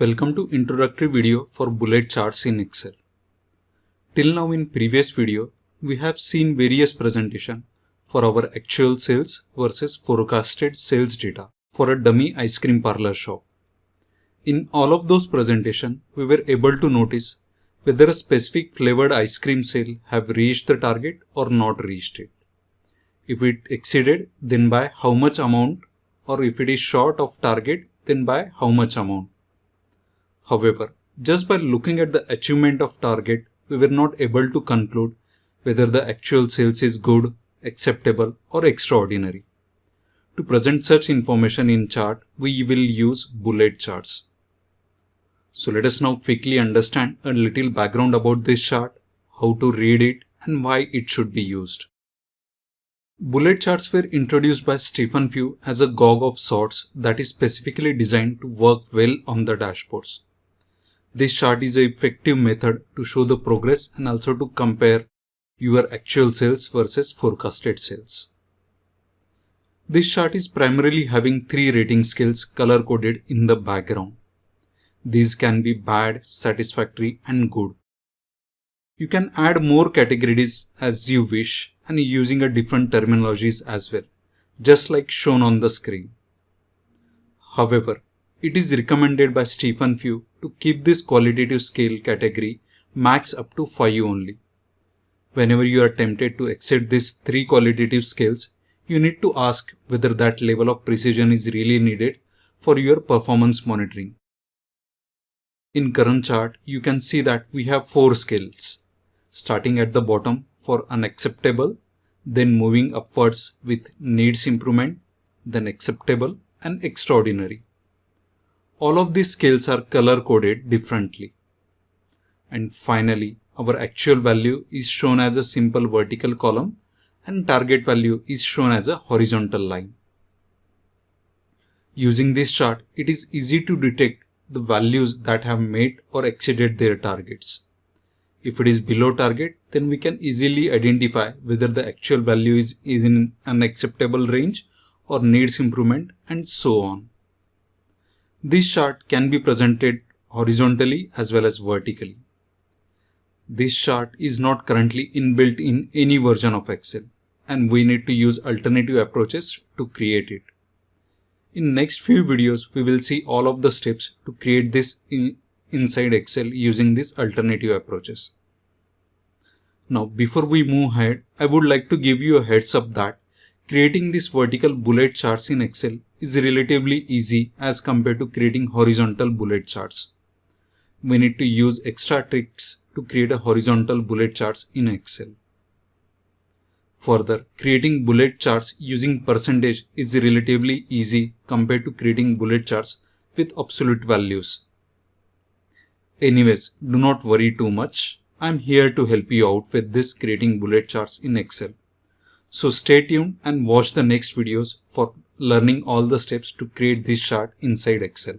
Welcome to introductory video for bullet charts in Excel. Till now in previous video, we have seen various presentation for our actual sales versus forecasted sales data for a dummy ice cream parlor shop. In all of those presentation, we were able to notice whether a specific flavored ice cream sale have reached the target or not reached it. If it exceeded, then by how much amount, or if it is short of target, then by how much amount. However, just by looking at the achievement of target, we were not able to conclude whether the actual sales is good, acceptable, or extraordinary. To present such information in chart, we will use bullet charts. So let us now quickly understand a little background about this chart, how to read it, and why it should be used. Bullet charts were introduced by Stephen Few as a GOG of sorts that is specifically designed to work well on the dashboards. This chart is an effective method to show the progress and also to compare your actual sales versus forecasted sales. This chart is primarily having three rating scales color coded in the background. These can be bad, satisfactory, and good. You can add more categories as you wish and using a different terminologies as well, just like shown on the screen. However, it is recommended by Stephen Few to keep this qualitative scale category max up to 5 only. Whenever you are tempted to exceed these three qualitative scales, you need to ask whether that level of precision is really needed for your performance monitoring. In current chart, you can see that we have 4 scales, starting at the bottom for unacceptable, then moving upwards with needs improvement, then acceptable and extraordinary. All of these scales are color coded differently. And finally, our actual value is shown as a simple vertical column and target value is shown as a horizontal line. Using this chart, it is easy to detect the values that have met or exceeded their targets. If it is below target, then we can easily identify whether the actual value is in an acceptable range or needs improvement and so on. This chart can be presented horizontally as well as vertically. This chart is not currently inbuilt in any version of Excel and we need to use alternative approaches to create it. In next few videos, we will see all of the steps to create this inside Excel using these alternative approaches. Now, before we move ahead, I would like to give you a heads up that creating these vertical bullet charts in Excel is relatively easy as compared to creating horizontal bullet charts. We need to use extra tricks to create a horizontal bullet charts in Excel. Further, creating bullet charts using percentage is relatively easy compared to creating bullet charts with absolute values. Anyways, do not worry too much. I am here to help you out with this creating bullet charts in Excel. So stay tuned and watch the next videos for learning all the steps to create this chart inside Excel.